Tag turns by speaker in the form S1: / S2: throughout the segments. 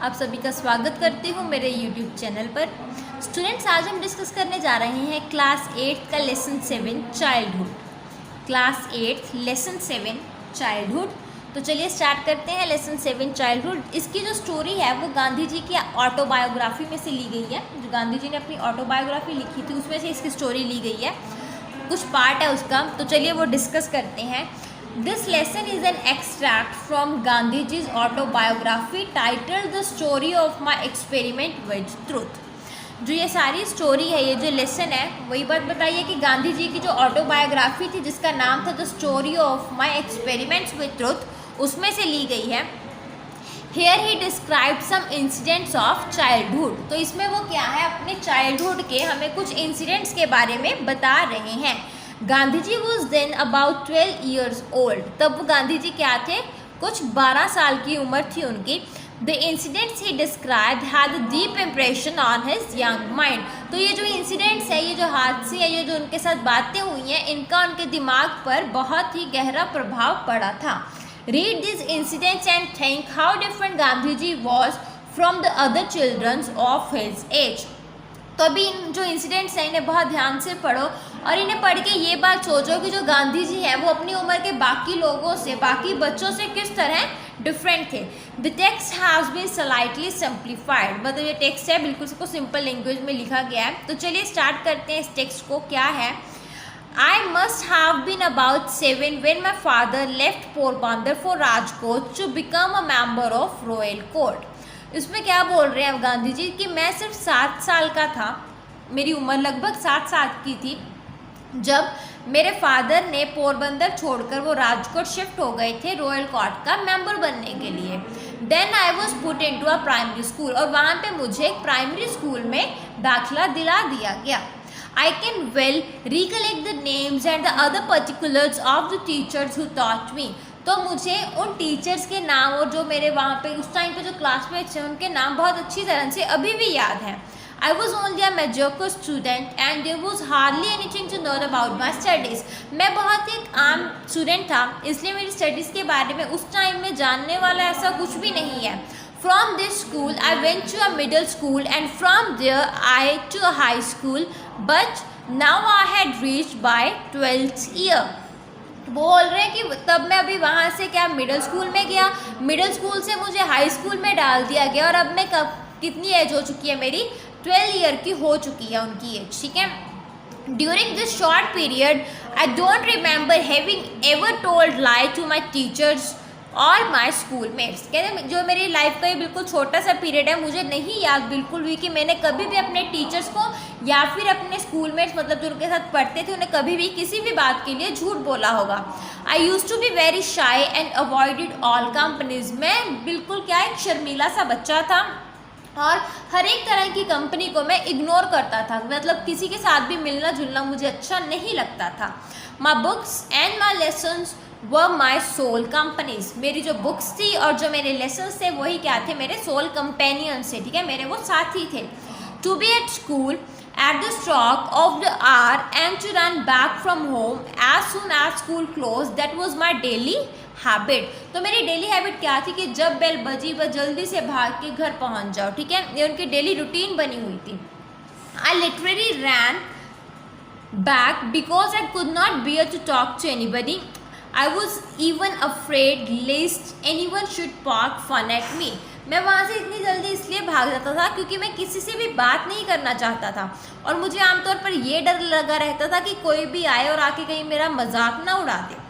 S1: आप सभी का स्वागत करती हूँ मेरे YouTube चैनल पर। स्टूडेंट्स, आज हम डिस्कस करने जा रहे हैं क्लास 8 का lesson 7 childhood. Class 8 lesson 7 childhood. तो चलिए स्टार्ट करते हैं लेसन 7 चाइल्डहुड। इसकी जो स्टोरी है वो गांधी जी की ऑटोबायोग्राफी में से ली गई है। जो गांधी जी ने अपनी ऑटोबायोग्राफी लिखी थी उसमें से इसकी स्टोरी ली गई है, कुछ पार्ट है उसका। तो चलिए वो डिस्कस करते हैं। This lesson is an extract from Gandhiji's autobiography titled The Story of My Experiment with Truth। जो ये सारी स्टोरी है, ये जो लेसन है, वही बात बताइए कि गांधी जी की जो ऑटोबायोग्राफी थी जिसका नाम था the story of my experiments with truth, उसमें से ली गई है। Here he described some incidents of childhood। तो इसमें वो क्या है, अपने चाइल्डहुड के हमें कुछ इंसिडेंट्स के बारे में बता रहे हैं। Gandhi ji was then about 12 years old। तब वो गांधी जी क्या थे, कुछ 12 साल की उम्र थी उनकी। The incidents he describe had a deep impression on his young mind. तो ये जो इंसिडेंट्स है, ये जो हादसे है, ये जो उनके साथ बातें हुई हैं, इनका उनके दिमाग पर बहुत ही गहरा प्रभाव पड़ा था। Read this incidents and think how different Gandhi ji was from the other childrens of his age. तो अभी इन जो इंसिडेंट्स हैं इन्हें बहुत ध्यान से पढ़ो और इन्हें पढ़ के ये बात सोचो कि जो गांधी जी हैं वो अपनी उम्र के बाकी लोगों से, बाकी बच्चों से किस तरह डिफरेंट थे। The text has been slightly simplified. मतलब ये टेक्स्ट है बिल्कुल इसको सिंपल लैंग्वेज में लिखा गया है। तो चलिए स्टार्ट करते हैं इस टेक्स्ट को। क्या है, I must have been about 7 when my father left Porbandar for Rajkot to become a member of Royal Court। इसमें क्या बोल रहे हैं गांधी जी कि मैं सिर्फ 7 साल का था, मेरी उम्र लगभग 7 साल की थी जब मेरे फादर ने पोरबंदर छोड़कर वो राजकोट शिफ्ट हो गए थे रॉयल कोर्ट का मेंबर बनने के लिए। Then I was put into a primary school. और वहाँ पे मुझे एक प्राइमरी स्कूल में दाखिला दिला दिया गया। I can well recollect the names and the other particulars of the teachers who taught me। तो मुझे उन टीचर्स के नाम और जो मेरे वहाँ पे उस टाइम पे जो क्लासमेट्स हैं उनके नाम बहुत अच्छी तरह से अभी भी याद हैं। I was only a mediocre student and there was hardly anything to know about my studies। मैं बहुत ही आम स्टूडेंट था, इसलिए मेरी स्टडीज़ के बारे में उस टाइम में जानने वाला ऐसा कुछ भी नहीं है। From this school I went to a middle school and from there I to a high school, but now I had reached by 12th year। बोल रहे हैं कि तब मैं अभी वहाँ से क्या मिडिल स्कूल में गया, मिडिल स्कूल से मुझे हाई स्कूल में डाल दिया गया और अब मैं कितनी एज हो चुकी है, मेरी 12 ईयर की हो चुकी है उनकी एज। ठीक है। During this short period I don't remember having ever told lie to my teachers और माई स्कूल मेट्स। कहते हैं जो मेरी लाइफ का ये बिल्कुल छोटा सा पीरियड है, मुझे नहीं याद बिल्कुल भी कि मैंने कभी भी अपने टीचर्स को या फिर अपने स्कूल मेट्स, मतलब जो उनके साथ पढ़ते थे, उन्हें कभी भी किसी भी बात के लिए झूठ बोला होगा। I used to be very shy and avoided all companies. मैं बिल्कुल क्या एक शर्मीला सा बच्चा था और हर एक तरह की कंपनी को मैं इग्नोर करता था, मतलब किसी के साथ भी मिलना जुलना मुझे अच्छा नहीं लगता था। My books and my lessons were my sole companies. मेरी जो बुक्स थी और जो मेरे लेसन्स थे वही क्या थे, मेरे सोल कंपेनियंस थे। ठीक है, मेरे वो साथी थे। To be at school at the stroke of the hour and to run back from home as soon as school close, that was my daily habit. तो मेरी डेली हैबिट क्या थी कि जब बेल बजी बस जल्दी से भाग के घर पहुंच जाओ। ठीक है, ये उनकी डेली रूटीन बनी हुई थी। I literally ran back because I could not bear to talk to anybody. I was even afraid lest anyone should poke fun at me। मैं वहाँ से इतनी जल्दी इसलिए भाग जाता था क्योंकि मैं किसी से भी बात नहीं करना चाहता था और मुझे आमतौर पर यह डर लगा रहता था कि कोई भी आए और आके कहीं मेरा मजाक ना उड़ा दे।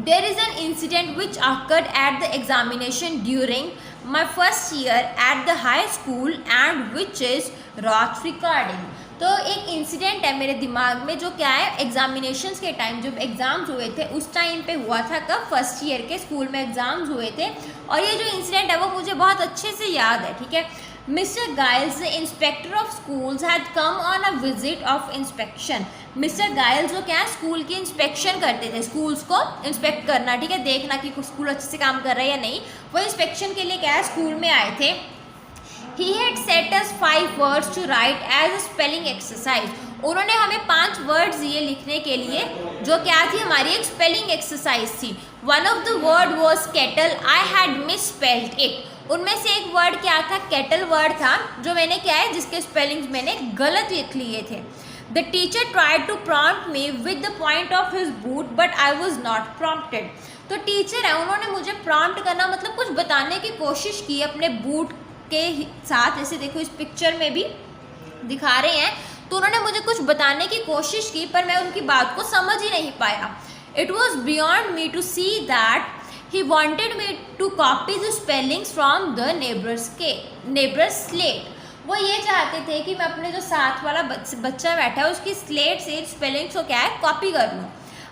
S1: There is an incident which occurred at the examination during my first year at the high school and which is worth recording। तो एक इंसिडेंट है मेरे दिमाग में जो क्या है, एग्जामिनेशंस के टाइम जब एग्ज़ाम्स हुए थे उस टाइम पे हुआ था। कब, फर्स्ट ईयर के स्कूल में एग्ज़ाम्स हुए थे और ये जो इंसिडेंट है वो मुझे बहुत अच्छे से याद है। ठीक है। Mister Giles the inspector of schools had come on a visit of inspection. Mister Giles जो क्या है, स्कूल की इंस्पेक्शन करते थे, स्कूल्स को इंस्पेक्ट करना, ठीक है, देखना कि स्कूल अच्छे से काम कर रहा है या नहीं। वो इंस्पेक्शन के लिए क्या है, स्कूल में आए थे। He had set us 5 words to write as a spelling exercise। उन्होंने हमें 5 वर्ड्स दिए लिखने के लिए जो क्या थी, हमारी एक स्पेलिंग एक्सरसाइज थी। One of the word was kettle। I had misspelled it। उनमें से एक वर्ड क्या था, केटल वर्ड था, जो मैंने क्या है जिसके स्पेलिंग्स मैंने गलत लिख लिए थे। The teacher tried to prompt me with the point of his boot but I was not prompted. तो टीचर है, उन्होंने मुझे प्रॉम्प्ट करना मतलब कुछ बताने की कोशिश की अपने बूट के साथ, जैसे देखो इस पिक्चर में भी दिखा रहे हैं, तो उन्होंने मुझे कुछ बताने की कोशिश की पर मैं उनकी बात को समझ ही नहीं पाया। It was beyond me to see that he wanted me to copy the spellings from the neighbours slate. वो ये चाहते थे कि मैं अपने जो साथ वाला बच्चा बैठा है उसकी स्लेट से स्पेलिंग्स को क्या है कॉपी कर लूँ।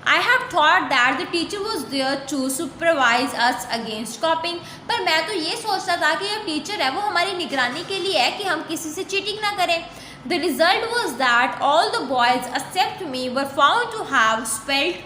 S1: I have thought that the teacher was there to supervise us against copying। पर मैं तो ये सोचता था कि जो टीचर है वो हमारी निगरानी के लिए है कि हम किसी से चीटिंग ना करें। The result was that all the boys except me were found to have spelled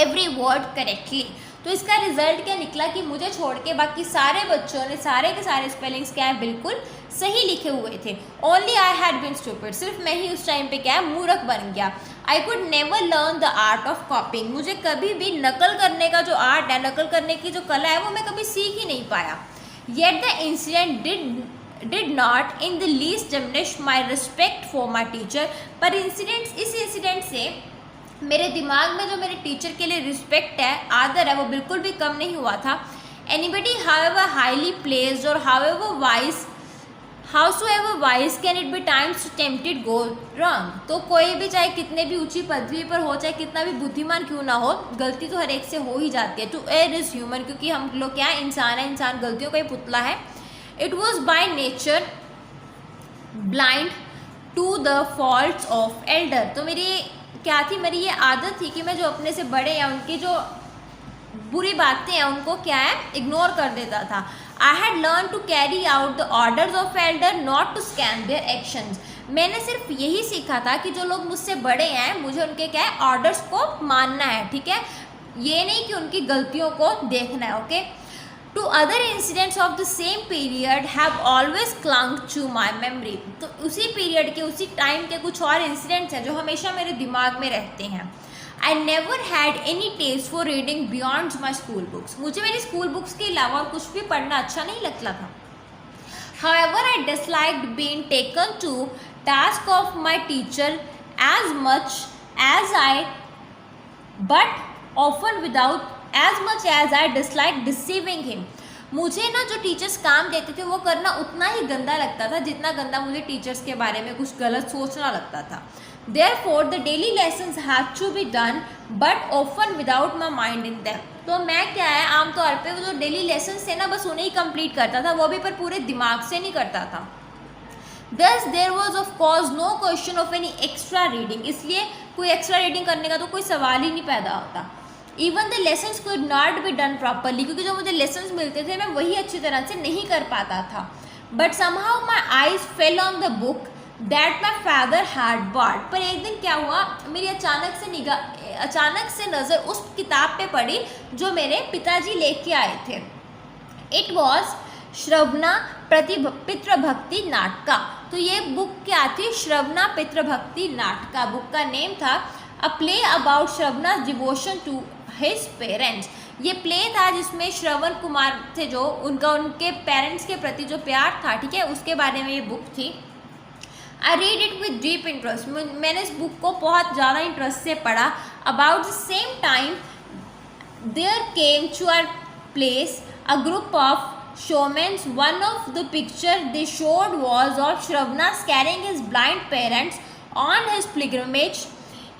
S1: every word correctly। तो इसका रिजल्ट क्या निकला कि मुझे छोड़ के बाकी सारे बच्चों ने सारे के सारे स्पेलिंग्स क्या है बिल्कुल सही लिखे हुए थे। Only I had been stupid, सिर्फ मैं ही उस टाइम पे क्या है मूर्ख बन गया। I could never learn the art of कॉपिंग, मुझे कभी भी नकल करने का जो आर्ट है, नकल करने की जो कला है वो मैं कभी सीख ही नहीं पाया। Yet the incident did not in the least diminish my respect for my teacher. पर इस इंसिडेंट से मेरे दिमाग में जो मेरे टीचर के लिए रिस्पेक्ट है, आदर है, वो बिल्कुल भी कम नहीं हुआ था। एनीबडी हाउएवर हाईली प्लेस्ड और howsoever wise can it be times tempted go wrong। तो कोई भी चाहे कितने भी ऊंची पदवी पर हो, चाहे कितना भी बुद्धिमान क्यों ना हो, गलती तो हर एक से हो ही जाती है। टू एयर इज ह्यूमन, क्योंकि हम लोग क्या है, इंसान है, इंसान गलतियों का ही पुतला है। It was by nature blind to the faults of elder. तो मेरी क्या थी, मेरी ये आदत थी कि मैं जो अपने से बड़े हैं उनकी जो बुरी बातें हैं उनको क्या है इग्नोर कर देता था। I had learn to carry out the orders of elder not to scan their actions. मैंने सिर्फ यही सीखा था कि जो लोग मुझसे बड़े हैं मुझे उनके क्या है ऑर्डर्स को मानना है, ठीक है, ये नहीं कि उनकी गलतियों को देखना है। Okay. Two other incidents of the same period have always clung to my memory. तो उसी पीरियड के उसी टाइम के कुछ और इंसिडेंट्स हैं जो हमेशा मेरे दिमाग में रहते हैं। I never had any taste for reading beyond my school books. मुझे मेरी स्कूल बुक्स के अलावा और कुछ भी पढ़ना अच्छा नहीं लगता था। However, I disliked being taken to task of my teacher as much as I disliked deceiving him। मुझे ना जो टीचर्स काम देते थे वो करना उतना ही गंदा लगता था जितना गंदा मुझे टीचर्स के बारे में कुछ गलत सोचना लगता था। Therefore, the daily lessons had to be done, but often without my mind in them। तो मैं क्या है आमतौर पे वो जो डेली लेसन्स थे ना बस उन्हें ही कंप्लीट करता था, वो भी पर पूरे दिमाग से नहीं करता था। Thus there was of course no question of any extra reading। इसलिए कोई एक्स्ट्रा रीडिंग करने का तो कोई सवाल ही नहीं पैदा होता। Even the lessons could not be done properly, क्योंकि जो मुझे लेसन्स मिलते थे मैं वही अच्छी तरह से नहीं कर पाता था। But somehow my eyes fell on the book that my father had bought। पर एक दिन क्या हुआ, मेरी अचानक से नज़र उस किताब पे पड़ी जो मेरे पिताजी लेके आए थे। इट वॉज श्रवणा पितृभक्ति नाटका। तो ये बुक क्या थी, श्रवणा पितृभक्ति नाटका बुक का नेम था। A play about Shravana's devotion to his parents. ये प्ले था जिसमें श्रवण कुमार थे जो उनके पेरेंट्स के प्रति जो प्यार था, ठीक है, उसके बारे में ये बुक थी। I read it with deep interest. मैंने इस बुक को बहुत ज़्यादा इंटरेस्ट से पढ़ा। About the same time there came to our place a group of showmans। One of the picture they showed was of Shravana carrying his blind parents on his pilgrimage।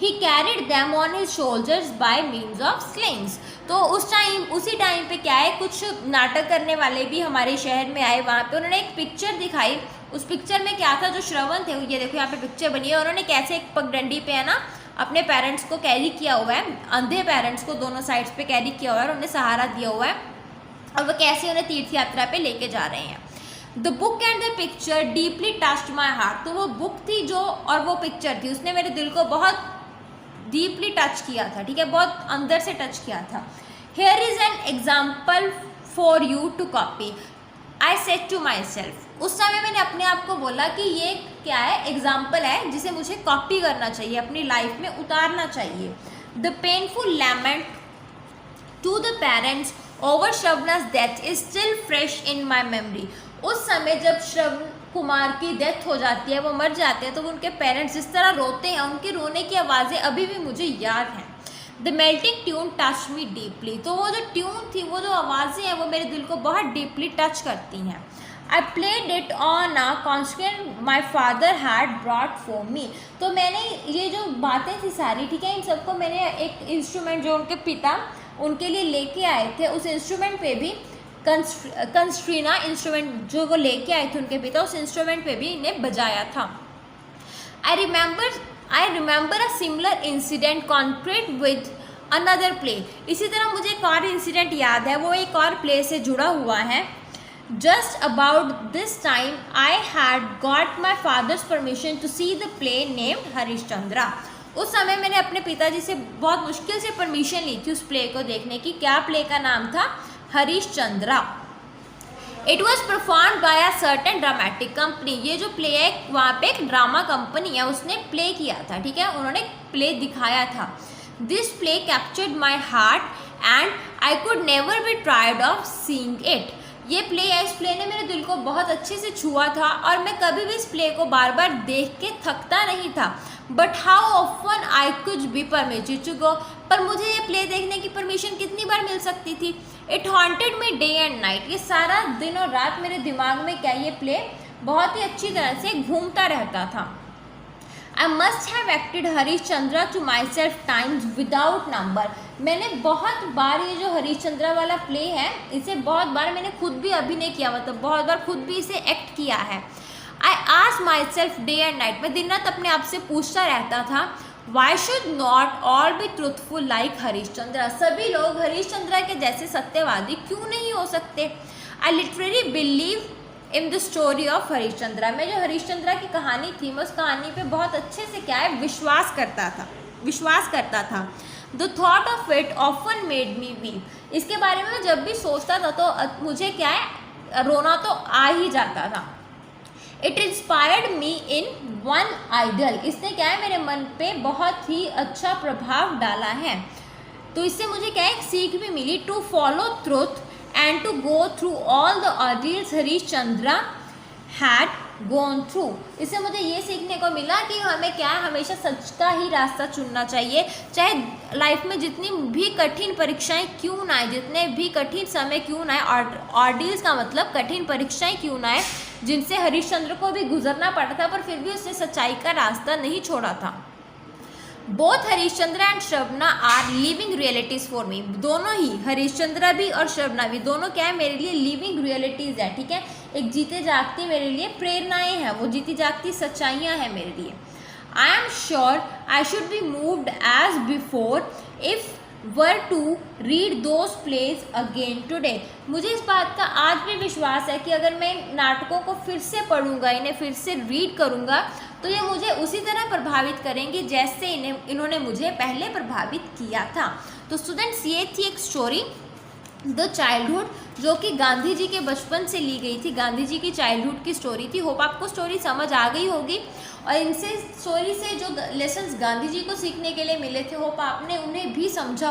S1: He carried them on his shoulders by means of slings। तो उसी time पे क्या है, कुछ नाटक करने वाले भी हमारे शहर में आए। वहाँ पे उन्होंने एक पिक्चर दिखाई। उस पिक्चर में क्या था, जो श्रवण थे, ये देखो यहाँ पे पिक्चर बनी है, उन्होंने कैसे एक पगडंडी पे है ना अपने पेरेंट्स को कैरी किया हुआ है, अंधे पेरेंट्स को दोनों साइड्स पे कैरी किया हुआ है और उन्हें सहारा दिया हुआ है, और वो कैसे उन्हें तीर्थ यात्रा पे लेके जा रहे हैं। The book and the picture deeply touched my heart. तो वो बुक थी जो और वो पिक्चर थी, उसने मेरे दिल को बहुत डीपली टच किया था, ठीक है, बहुत अंदर से टच किया था। Here is an example for you to copy, I said to myself. उस समय मैंने अपने आप को बोला कि ये क्या है, एग्जाम्पल है जिसे मुझे कॉपी करना चाहिए, अपनी लाइफ में उतारना चाहिए। The painful lament to the parents over Shravana's death is still fresh in my memory. उस समय जब श्रवण कुमार की डेथ हो जाती है, वो मर जाते हैं, तो उनके पेरेंट्स जिस तरह रोते हैं, उनके रोने की आवाज़ें अभी भी मुझे याद हैं। The melting tune touch me deeply. तो वो जो ट्यून थी, वो जो आवाज़ें हैं, वो मेरे दिल को बहुत डीपली टच करती हैं। I played it on a concert my father had brought for me. तो मैंने ये जो बातें थी सारी, ठीक है, इन सबको मैंने एक इंस्ट्रूमेंट जो उनके पिता उनके लिए लेके आए थे, उस इंस्ट्रूमेंट पे भी कंस्ट्रीना इंस्ट्रूमेंट जो वो लेके आए थे उनके पिता, उस इंस्ट्रूमेंट पे भी इन्हें बजाया था। I remember a similar incident concrete with another play. इसी तरह मुझे एक और इंसिडेंट याद है, वो एक और प्ले से जुड़ा हुआ है। Just about this time I had got my father's permission to see the play named Harishchandra. उस समय मैंने अपने पिताजी से बहुत मुश्किल से परमिशन ली थी उस प्ले को देखने की। क्या प्ले का नाम था? Harishchandra. It was performed by a certain dramatic company. ये जो प्ले है, वहाँ पे एक ड्रामा कंपनी है, उसने प्ले किया था, ठीक है, उन्होंने प्ले दिखाया था। This play captured my heart and I could never be tired of seeing it. ये प्ले है, इस प्ले ने मेरे दिल को बहुत अच्छे से छुआ था और मैं कभी भी इस प्ले को बार बार देख के थकता नहीं था। But how often I could be permitted to go. पर मुझे ये प्ले देखने की परमिशन कितनी बार मिल सकती थी? It haunted me day and night. ये सारा दिन और रात मेरे दिमाग में क्या ये प्ले बहुत ही अच्छी तरह से घूमता रहता था। I must have acted Harishchandra to myself times without number. मैंने बहुत बार ये जो हरिश्चंद्रा वाला प्ले है, इसे बहुत बार मैंने खुद भी अभिनय किया, मतलब बहुत बार खुद भी इसे एक्ट किया है। I ask myself day and night. मैं दिन रात अपने आप से पूछता रहता था, why should not all be truthful like Harishchandra. सभी लोग हरिश्चंद्रा के जैसे सत्यवादी क्यों नहीं हो सकते? I literally believe in the story of Harishchandra. मैं जो हरिश्चंद्रा की कहानी थी, मैं उस कहानी पे बहुत अच्छे से क्या है विश्वास करता था। The thought of it often made me weep. इसके बारे में मैं जब भी सोचता था तो मुझे क्या है रोना तो आ ही जाता था। It inspired me in one idol. इसने क्या है मेरे मन पे बहुत ही अच्छा प्रभाव डाला है। तो इससे मुझे क्या है एक सीख भी मिली, to follow truth and to go through all the ordeals Harishchandra had gone through। इससे मुझे ये सीखने को मिला कि हमें क्या है हमेशा सच का ही रास्ता चुनना चाहिए, चाहे लाइफ में जितनी भी कठिन परीक्षाएं क्यों ना आए, जितने भी कठिन समय क्यों ना आए। ऑर्डिल्स का मतलब कठिन परीक्षाएं क्यों ना आए, जिनसे हरिश्चंद्र को भी गुजरना पड़ा था, पर फिर भी उसने सच्चाई का रास्ता नहीं छोड़ा था। Both Harishchandra and Shravana are living realities for me. दोनों ही, हरिश्चंद्रा भी और श्रवणा भी, दोनों क्या है मेरे लिए लिविंग रियलिटीज़ है, ठीक है, एक जीते जागती मेरे लिए प्रेरणाएं हैं, वो जीती जागती सच्चाइयाँ हैं मेरे लिए। I am sure I should be moved as before if were to read those plays again today. मुझे इस बात का आज भी विश्वास है कि अगर मैं नाटकों को फिर से पढ़ूंगा, इन्हें फिर से रीड करूंगा, तो ये मुझे उसी तरह प्रभावित करेंगे जैसे इन्होंने मुझे पहले प्रभावित किया था। तो स्टूडेंट्स, ये थी एक स्टोरी द चाइल्डहुड, जो कि गांधी जी के बचपन से ली गई थी, गांधी जी की चाइल्डहुड की स्टोरी थी। होप आपको स्टोरी समझ आ गई होगी और इनसे स्टोरी से जो लेसन्स गांधी जी को सीखने के लिए मिले थे, होप आपने उन्हें भी समझा।